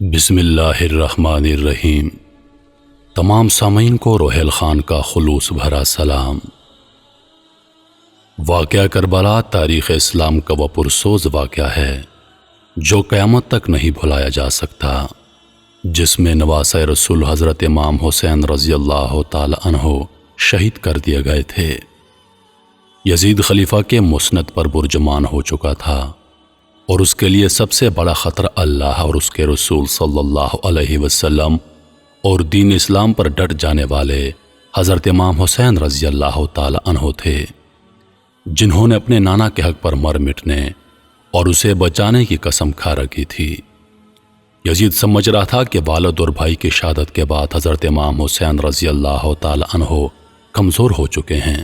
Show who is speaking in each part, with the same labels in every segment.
Speaker 1: بسم اللہ الرحمن الرحیم۔ تمام سامعین کو روحیل خان کا خلوص بھرا سلام۔ واقعہ کربلا تاریخ اسلام کا وہ پرسوز واقعہ ہے جو قیامت تک نہیں بھلایا جا سکتا، جس میں نواسہ رسول حضرت امام حسین رضی اللہ تعالی عنہ شہید کر دیے گئے تھے۔ یزید خلیفہ کے مسند پر برجمان ہو چکا تھا اور اس کے لیے سب سے بڑا خطرہ اللہ اور اس کے رسول صلی اللہ علیہ وسلم اور دین اسلام پر ڈٹ جانے والے حضرت امام حسین رضی اللہ تعالی عنہ تھے، جنہوں نے اپنے نانا کے حق پر مر مٹنے اور اسے بچانے کی قسم کھا رکھی تھی۔ یزید سمجھ رہا تھا کہ والد اور بھائی کی شہادت کے بعد حضرت امام حسین رضی اللہ تعالی عنہ کمزور ہو چکے ہیں۔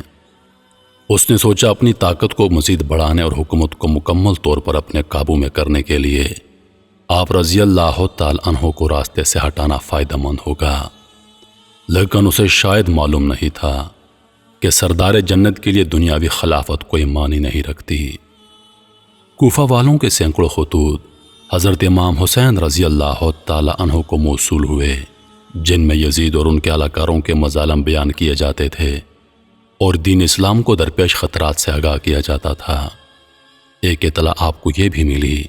Speaker 1: اس نے سوچا اپنی طاقت کو مزید بڑھانے اور حکومت کو مکمل طور پر اپنے قابو میں کرنے کے لیے آپ رضی اللہ تعالی عنہ کو راستے سے ہٹانا فائدہ مند ہوگا، لیکن اسے شاید معلوم نہیں تھا کہ سردار جنت کے لیے دنیاوی خلافت کوئی معنی نہیں رکھتی۔ کوفہ والوں کے سینکڑوں خطوط حضرت امام حسین رضی اللہ تعالی عنہ کو موصول ہوئے، جن میں یزید اور ان کے اہلکاروں کے مظالم بیان کیے جاتے تھے اور دین اسلام کو درپیش خطرات سے آگاہ کیا جاتا تھا۔ ایک اطلاع آپ کو یہ بھی ملی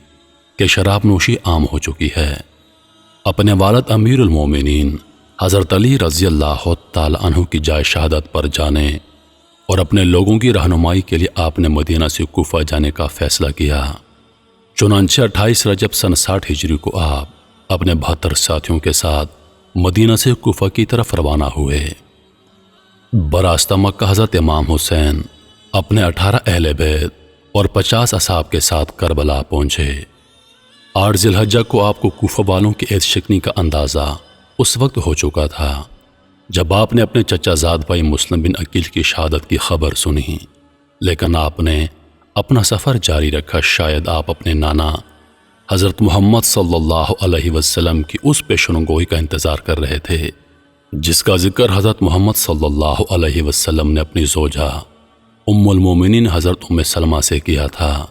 Speaker 1: کہ شراب نوشی عام ہو چکی ہے۔ اپنے والد امیر المومنین حضرت علی رضی اللہ تعالی عنہ کی جائے شہادت پر جانے اور اپنے لوگوں کی رہنمائی کے لیے آپ نے مدینہ سے کوفہ جانے کا فیصلہ کیا۔ چنانچہ 28 رجب سن 60 ہجری کو آپ اپنے 72 ساتھیوں کے ساتھ مدینہ سے کوفہ کی طرف روانہ ہوئے۔ براستہ مکہ حضرت امام حسین اپنے 18 اہل بیت اور 50 اصحاب کے ساتھ کربلا پہنچے۔ 8 ذی الحجہ کو آپ کو کوفہ والوں کی عیش شکنی کا اندازہ اس وقت ہو چکا تھا جب آپ نے اپنے چچا زاد بھائی مسلم بن عقیل کی شہادت کی خبر سنی، لیکن آپ نے اپنا سفر جاری رکھا۔ شاید آپ اپنے نانا حضرت محمد صلی اللہ علیہ وسلم کی اس پیشن گوئی کا انتظار کر رہے تھے جس کا ذکر حضرت محمد صلی اللہ علیہ وسلم نے اپنی زوجہ ام المومنین حضرت ام سلمہ سے کیا تھا۔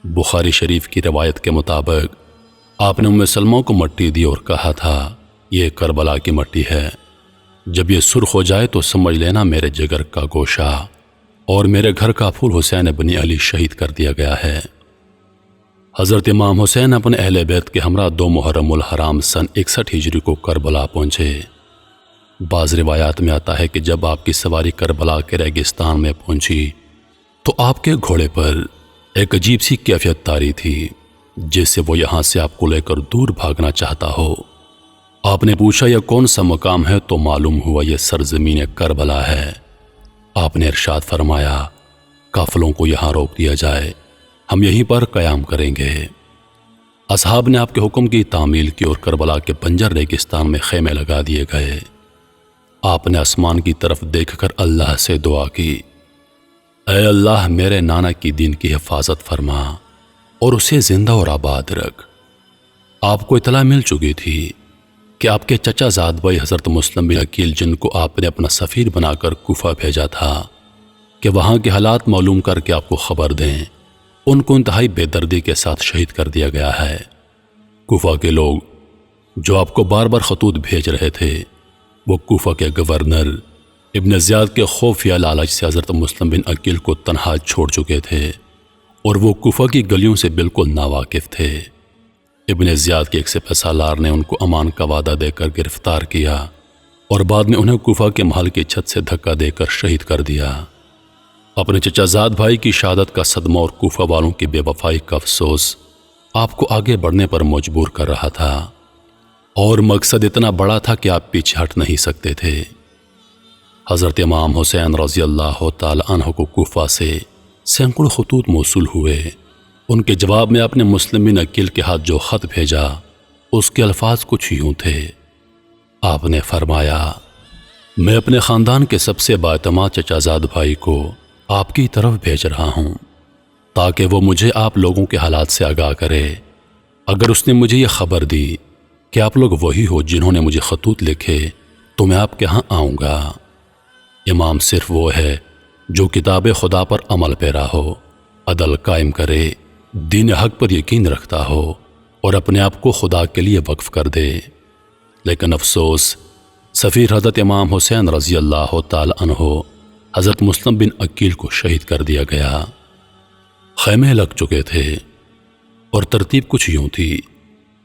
Speaker 1: بخاری شریف کی روایت کے مطابق آپ نے ام سلمہ کو مٹی دی اور کہا تھا، یہ کربلا کی مٹی ہے، جب یہ سرخ ہو جائے تو سمجھ لینا میرے جگر کا گوشہ اور میرے گھر کا پھول حسین بن علی شہید کر دیا گیا ہے۔ حضرت امام حسین اپنے اہل بیت کے ہمراہ 2 محرم الحرام سن 61 ہجری کو کربلا پہنچے۔ بعض روایات میں آتا ہے کہ جب آپ کی سواری کربلا کے ریگستان میں پہنچی تو آپ کے گھوڑے پر ایک عجیب سی کیفیت طاری تھی، جس سے وہ یہاں سے آپ کو لے کر دور بھاگنا چاہتا ہو۔ آپ نے پوچھا یہ کون سا مقام ہے تو معلوم ہوا یہ سرزمین کربلا ہے۔ آپ نے ارشاد فرمایا، قافلوں کو یہاں روک دیا جائے، ہم یہیں پر قیام کریں گے۔ اصحاب نے آپ کے حکم کی تعمیل کی اور کربلا کے بنجر ریگستان میں خیمے لگا دیے گئے۔ آپ نے آسمان کی طرف دیکھ کر اللہ سے دعا کی، اے اللہ میرے نانا کی دین کی حفاظت فرما اور اسے زندہ اور آباد رکھ۔ آپ کو اطلاع مل چکی تھی کہ آپ کے چچا زاد بھائی حضرت مسلم بن عقیل، جن کو آپ نے اپنا سفیر بنا کر کوفہ بھیجا تھا کہ وہاں کے حالات معلوم کر کے آپ کو خبر دیں، ان کو انتہائی بے دردی کے ساتھ شہید کر دیا گیا ہے۔ کوفہ کے لوگ جو آپ کو بار بار خطوط بھیج رہے تھے، وہ کوفہ کے گورنر ابن زیاد کے خوف یا لالچ سے حضرت مسلم بن عقیل کو تنہا چھوڑ چکے تھے اور وہ کوفہ کی گلیوں سے بالکل ناواقف تھے۔ ابن زیاد کے ایک سپہ سالار نے ان کو امان کا وعدہ دے کر گرفتار کیا اور بعد میں انہیں کوفہ کے محل کی چھت سے دھکا دے کر شہید کر دیا۔ اپنے چچا زاد بھائی کی شہادت کا صدمہ اور کوفہ والوں کی بے وفائی کا افسوس آپ کو آگے بڑھنے پر مجبور کر رہا تھا، اور مقصد اتنا بڑا تھا کہ آپ پیچھے ہٹ نہیں سکتے تھے۔ حضرت امام حسین رضی اللہ تعالی عنہ کو کوفہ سے سینکڑوں خطوط موصول ہوئے۔ ان کے جواب میں آپ نے مسلم بن عقیل کے ہاتھ جو خط بھیجا، اس کے الفاظ کچھ یوں تھے۔ آپ نے فرمایا، میں اپنے خاندان کے سب سے بااعتماد چچا زاد بھائی کو آپ کی طرف بھیج رہا ہوں تاکہ وہ مجھے آپ لوگوں کے حالات سے آگاہ کرے۔ اگر اس نے مجھے یہ خبر دی کہ آپ لوگ وہی ہو جنہوں نے مجھے خطوط لکھے تو میں آپ کے ہاں آؤں گا۔ امام صرف وہ ہے جو کتاب خدا پر عمل پیرا ہو، عدل قائم کرے، دین حق پر یقین رکھتا ہو اور اپنے آپ کو خدا کے لیے وقف کر دے۔ لیکن افسوس، سفیر حضرت امام حسین رضی اللہ تعالی عنہ حضرت مسلم بن عقیل کو شہید کر دیا گیا۔ خیمے لگ چکے تھے اور ترتیب کچھ یوں تھی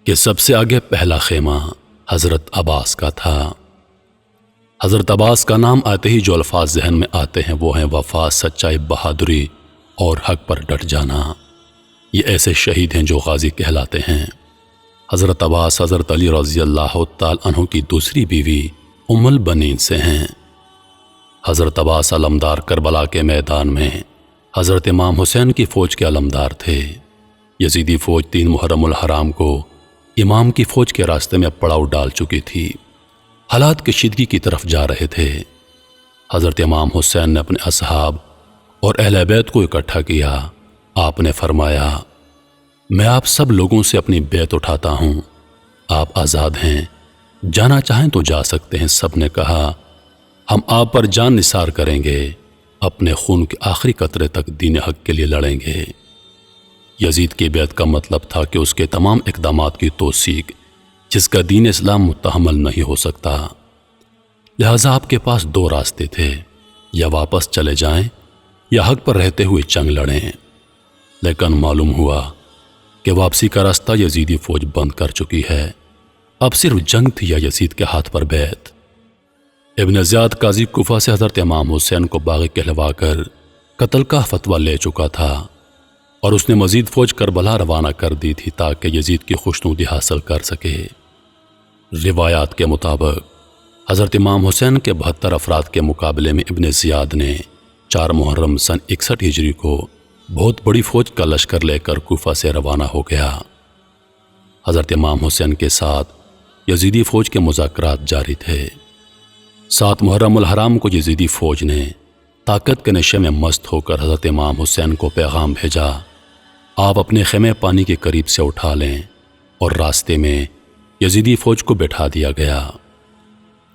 Speaker 1: کہ سب سے آگے پہلا خیمہ حضرت عباس کا تھا۔ حضرت عباس کا نام آتے ہی جو الفاظ ذہن میں آتے ہیں وہ ہیں وفا، سچائی، بہادری اور حق پر ڈٹ جانا۔ یہ ایسے شہید ہیں جو غازی کہلاتے ہیں۔ حضرت عباس حضرت علی رضی اللہ تعالی عنہ کی دوسری بیوی ام البنین سے ہیں۔ حضرت عباس علمدار کربلا کے میدان میں حضرت امام حسین کی فوج کے علمدار تھے۔ یزیدی فوج 3 محرم الحرام کو امام کی فوج کے راستے میں پڑاؤ ڈال چکی تھی۔ حالات کشیدگی کی طرف جا رہے تھے۔ حضرت امام حسین نے اپنے اصحاب اور اہل بیت کو اکٹھا کیا۔ آپ نے فرمایا، میں آپ سب لوگوں سے اپنی بیعت اٹھاتا ہوں، آپ آزاد ہیں، جانا چاہیں تو جا سکتے ہیں۔ سب نے کہا، ہم آپ پر جان نثار کریں گے، اپنے خون کے آخری قطرے تک دین حق کے لیے لڑیں گے۔ یزید کی بیعت کا مطلب تھا کہ اس کے تمام اقدامات کی توثیق جس کا دین اسلام متحمل نہیں ہو سکتا۔ لہذا آپ کے پاس 2 راستے تھے، یا واپس چلے جائیں یا حق پر رہتے ہوئے جنگ لڑیں۔ لیکن معلوم ہوا کہ واپسی کا راستہ یزیدی فوج بند کر چکی ہے۔ اب صرف جنگ تھی یا یزید کے ہاتھ پر بیعت۔ ابن زیاد قاضی کوفہ سے حضرت امام حسین کو باغی کہلوا کر قتل کا فتویٰ لے چکا تھا اور اس نے مزید فوج کربلا روانہ کر دی تھی تاکہ یزید کی خوشنودی حاصل کر سکے۔ روایات کے مطابق حضرت امام حسین کے 72 افراد کے مقابلے میں ابن زیاد نے 4 محرم سن 61 ہجری کو بہت بڑی فوج کا لشکر لے کر کوفہ سے روانہ ہو گیا۔ حضرت امام حسین کے ساتھ یزیدی فوج کے مذاکرات جاری تھے۔ 7 محرم الحرام کو یزیدی فوج نے طاقت کے نشے میں مست ہو کر حضرت امام حسین کو پیغام بھیجا، آپ اپنے خیمے پانی کے قریب سے اٹھا لیں، اور راستے میں یزیدی فوج کو بٹھا دیا گیا۔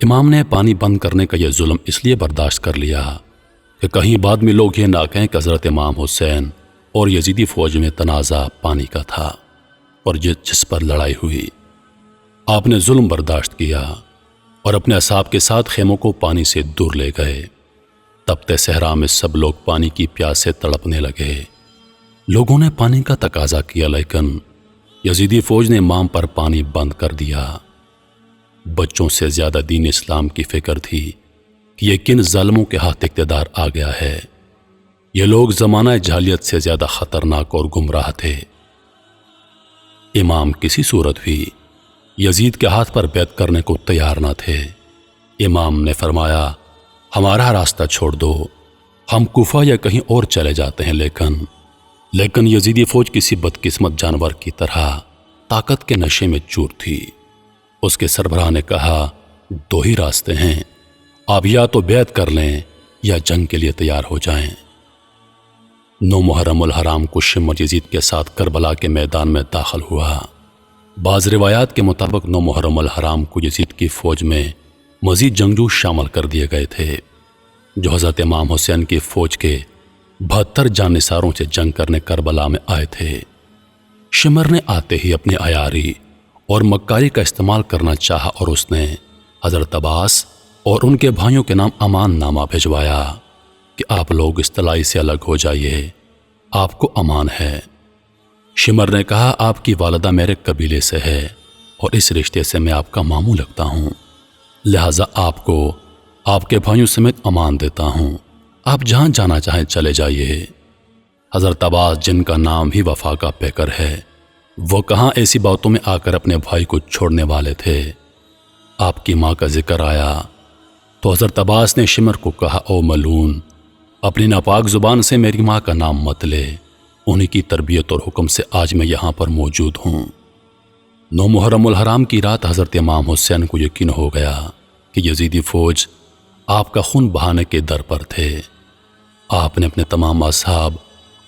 Speaker 1: امام نے پانی بند کرنے کا یہ ظلم اس لیے برداشت کر لیا کہ کہیں بعد میں لوگ یہ نہ کہیں کہ حضرت امام حسین اور یزیدی فوج میں تنازع پانی کا تھا اور جس پر لڑائی ہوئی۔ آپ نے ظلم برداشت کیا اور اپنے اصحاب کے ساتھ خیموں کو پانی سے دور لے گئے۔ تپتے صحرا میں سب لوگ پانی کی پیاس سے تڑپنے لگے۔ لوگوں نے پانی کا تقاضا کیا، لیکن یزیدی فوج نے امام پر پانی بند کر دیا۔ بچوں سے زیادہ دین اسلام کی فکر تھی کہ یہ کن ظالموں کے ہاتھ اقتدار آ گیا ہے۔ یہ لوگ زمانہ جاہلیت سے زیادہ خطرناک اور گمراہ تھے۔ امام کسی صورت بھی یزید کے ہاتھ پر بیعت کرنے کو تیار نہ تھے۔ امام نے فرمایا، ہمارا راستہ چھوڑ دو، ہم کوفہ یا کہیں اور چلے جاتے ہیں۔ لیکن یزیدی فوج کسی بدقسمت جانور کی طرح طاقت کے نشے میں چور تھی۔ اس کے سربراہ نے کہا، 2 ہی راستے ہیں، آپ یا تو بیعت کر لیں یا جنگ کے لیے تیار ہو جائیں۔ 9 محرم الحرام کو شمر یزید کے ساتھ کربلا کے میدان میں داخل ہوا۔ بعض روایات کے مطابق 9 محرم الحرام کو یزید کی فوج میں مزید جنگجو شامل کر دیے گئے تھے جو حضرت امام حسین کی فوج کے 72 جانثاروں سے جنگ کرنے کربلا میں آئے تھے۔ شمر نے آتے ہی اپنی عیاری اور مکاری کا استعمال کرنا چاہا اور اس نے حضرت عباس اور ان کے بھائیوں کے نام امان نامہ بھجوایا کہ آپ لوگ اس طلائی سے الگ ہو جائیے، آپ کو امان ہے۔ شمر نے کہا، آپ کی والدہ میرے قبیلے سے ہے اور اس رشتے سے میں آپ کا ماموں لگتا ہوں، لہٰذا آپ کو آپ کے بھائیوں سمیت امان دیتا ہوں، آپ جہاں جانا چاہیں چلے جائیے۔ حضرت عباس، جن کا نام ہی وفا کا پیکر ہے، وہ کہاں ایسی باتوں میں آ کر اپنے بھائی کو چھوڑنے والے تھے۔ آپ کی ماں کا ذکر آیا تو حضرت عباس نے شمر کو کہا، او ملعون، اپنی ناپاک زبان سے میری ماں کا نام مت لے، انہی کی تربیت اور حکم سے آج میں یہاں پر موجود ہوں۔ 9 محرم الحرام کی رات حضرت امام حسین کو یقین ہو گیا کہ یزیدی فوج آپ کا خون بہانے کے در پر تھے۔ آپ نے اپنے تمام اصحاب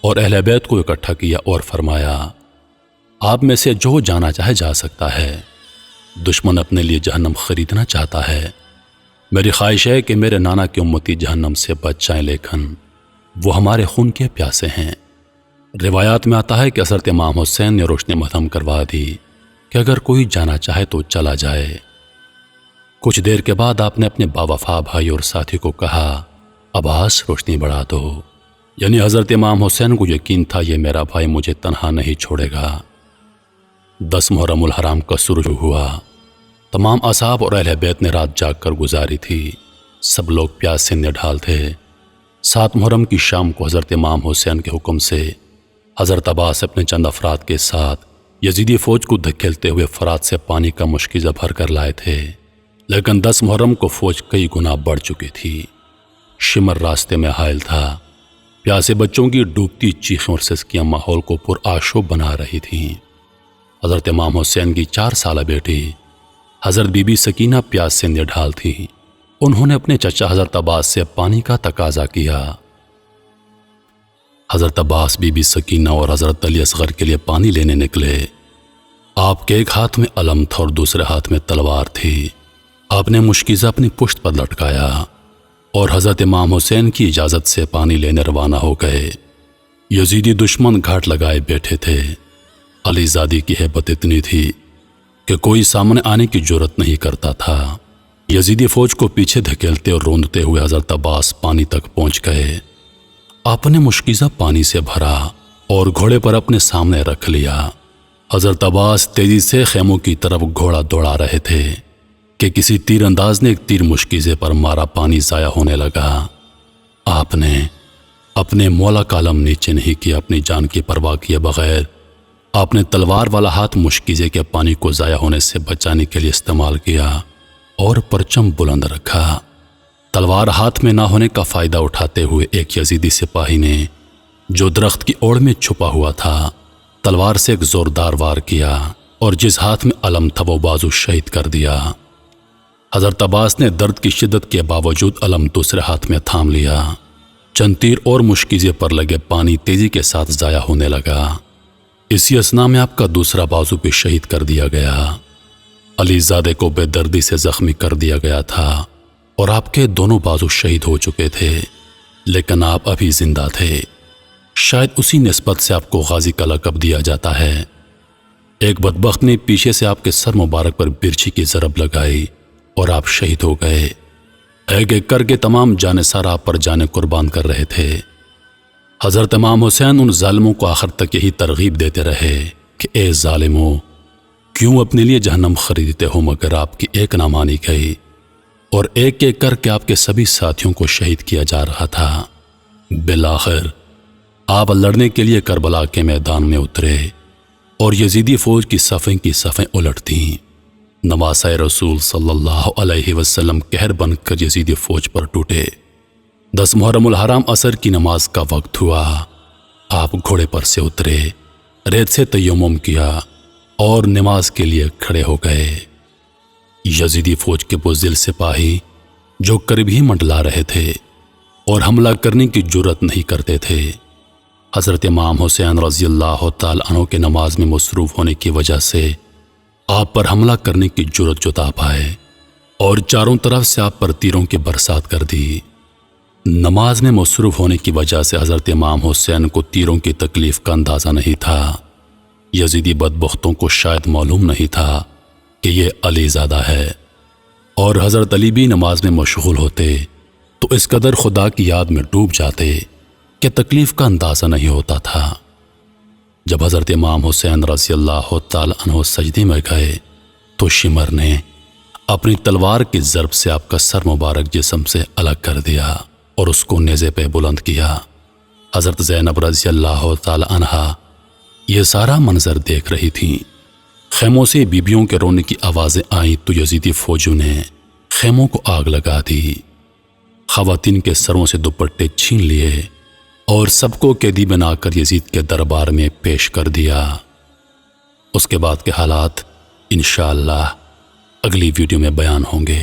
Speaker 1: اور اہل بیت کو اکٹھا کیا اور فرمایا، آپ میں سے جو جانا چاہے جا سکتا ہے، دشمن اپنے لیے جہنم خریدنا چاہتا ہے، میری خواہش ہے کہ میرے نانا کی امتی جہنم سے بچ جائیں، لیکن وہ ہمارے خون کے پیاسے ہیں۔ روایات میں آتا ہے کہ حضرت امام حسین نے روشنی مدھم کروا دی کہ اگر کوئی جانا چاہے تو چلا جائے۔ کچھ دیر کے بعد آپ نے اپنے باوفا بھائی اور ساتھی کو کہا، عباس روشنی بڑھا دو، یعنی حضرت امام حسین کو یقین تھا یہ میرا بھائی مجھے تنہا نہیں چھوڑے گا۔ 10 محرم الحرام کا سورج ہوا۔ تمام اصحاب اور اہل بیت نے رات جاگ کر گزاری تھی۔ سب لوگ پیاس سے نڈھال تھے۔ 7 محرم کی شام کو حضرت امام حسین کے حکم سے حضرت عباس اپنے چند افراد کے ساتھ یزیدی فوج کو دھکیلتے ہوئے فرات سے پانی کا مشکیزہ بھر کر لائے تھے، لیکن 10 محرم کو فوج کئی گنا بڑھ چکی تھی۔ شمر راستے میں حائل تھا۔ پیاسے بچوں کی ڈوبتی چیخیں اور سسکیاں ماحول کو پرآشوب بنا رہی تھیں۔ حضرت امام حسین کی 4 سالہ بیٹی حضرت بی بی سکینہ پیاس سے نڈھال تھی۔ انہوں نے اپنے چچا حضرت عباس سے پانی کا تقاضا کیا۔ حضرت عباس بی بی سکینہ اور حضرت علی اصغر کے لیے پانی لینے نکلے۔ آپ کے ایک ہاتھ میں علم تھا اور دوسرے ہاتھ میں تلوار تھی۔ آپ نے مشکیزہ اپنی پشت پر لٹکایا اور حضرت امام حسین کی اجازت سے پانی لینے روانہ ہو گئے۔ یزیدی دشمن گھاٹ لگائے بیٹھے تھے۔ علی زادی کی ہیبت اتنی تھی کہ کوئی سامنے آنے کی جرت نہیں کرتا تھا۔ یزیدی فوج کو پیچھے دھکیلتے اور روندتے ہوئے حضرت عباس پانی تک پہنچ گئے۔ آپ نے مشکیزہ پانی سے بھرا اور گھوڑے پر اپنے سامنے رکھ لیا۔ حضرت عباس تیزی سے خیموں کی طرف گھوڑا دوڑا رہے تھے کہ کسی تیر انداز نے ایک تیر مشکیزے پر مارا، پانی ضائع ہونے لگا۔ آپ نے اپنے مولا کا علم نیچے نہیں کیا، اپنی جان کی پرواہ کیے بغیر آپ نے تلوار والا ہاتھ مشکیزے کے پانی کو ضائع ہونے سے بچانے کے لیے استعمال کیا اور پرچم بلند رکھا۔ تلوار ہاتھ میں نہ ہونے کا فائدہ اٹھاتے ہوئے ایک یزیدی سپاہی نے جو درخت کی اوڑ میں چھپا ہوا تھا تلوار سے ایک زوردار وار کیا اور جس ہاتھ میں علم تھا وہ بازو شہید کر دیا۔ حضرت عباس نے درد کی شدت کے باوجود علم دوسرے ہاتھ میں تھام لیا۔ چند تیر اور مشکیزے پر لگے پانی تیزی کے ساتھ ضائع ہونے لگا۔ اسی اثنا میں آپ کا دوسرا بازو بھی شہید کر دیا گیا۔ علی زادے کو بے دردی سے زخمی کر دیا گیا تھا اور آپ کے دونوں بازو شہید ہو چکے تھے، لیکن آپ ابھی زندہ تھے۔ شاید اسی نسبت سے آپ کو غازی کا لقب دیا جاتا ہے۔ ایک بدبخت نے پیچھے سے آپ کے سر مبارک پر برچھی کی ضرب لگائی اور آپ شہید ہو گئے۔ ایک ایک کر کے تمام جانثار آپ پر جانیں قربان کر رہے تھے۔ حضرت امام حسین ان ظالموں کو آخر تک یہی ترغیب دیتے رہے کہ اے ظالموں، کیوں اپنے لیے جہنم خریدتے ہو، مگر آپ کی ایک نہ مانی گئی اور ایک ایک کر کے آپ کے سبھی ساتھیوں کو شہید کیا جا رہا تھا۔ بالآخر آپ لڑنے کے لیے کربلا کے میدان میں اترے اور یزیدی فوج کی صفیں الٹ دیں۔ نواسۂ رسول صلی اللہ علیہ وسلم قہر بن کر یزیدی فوج پر ٹوٹے۔ 10 محرم الحرام عصر کی نماز کا وقت ہوا۔ آپ گھوڑے پر سے اترے، ریت سے تیمم کیا اور نماز کے لیے کھڑے ہو گئے۔ یزیدی فوج کے بزدل سپاہی جو قریب ہی منڈلا رہے تھے اور حملہ کرنے کی جرت نہیں کرتے تھے، حضرت امام حسین رضی اللہ تعالی عنہ کے نماز میں مصروف ہونے کی وجہ سے آپ پر حملہ کرنے کی جرت جتا پائے اور چاروں طرف سے آپ پر تیروں کی برسات کر دی۔ نماز میں مصروف ہونے کی وجہ سے حضرت امام حسین کو تیروں کی تکلیف کا اندازہ نہیں تھا۔ یزیدی بدبختوں کو شاید معلوم نہیں تھا کہ یہ علی زادہ ہے، اور حضرت علی بھی نماز میں مشغول ہوتے تو اس قدر خدا کی یاد میں ڈوب جاتے کہ تکلیف کا اندازہ نہیں ہوتا تھا۔ جب حضرت امام حسین رضی اللہ تعالی عنہ سجدے میں گئے تو شمر نے اپنی تلوار کی ضرب سے آپ کا سر مبارک جسم سے الگ کر دیا اور اس کو نیزے پہ بلند کیا۔ حضرت زینب رضی اللہ تعالی عنہا یہ سارا منظر دیکھ رہی تھیں۔ خیموں سے بیبیوں کے رونے کی آوازیں آئیں تو یزیدی فوجیوں نے خیموں کو آگ لگا دی، خواتین کے سروں سے دوپٹے چھین لیے اور سب کو قیدی بنا کر یزید کے دربار میں پیش کر دیا۔ اس کے بعد کے حالات انشاءاللہ اگلی ویڈیو میں بیان ہوں گے۔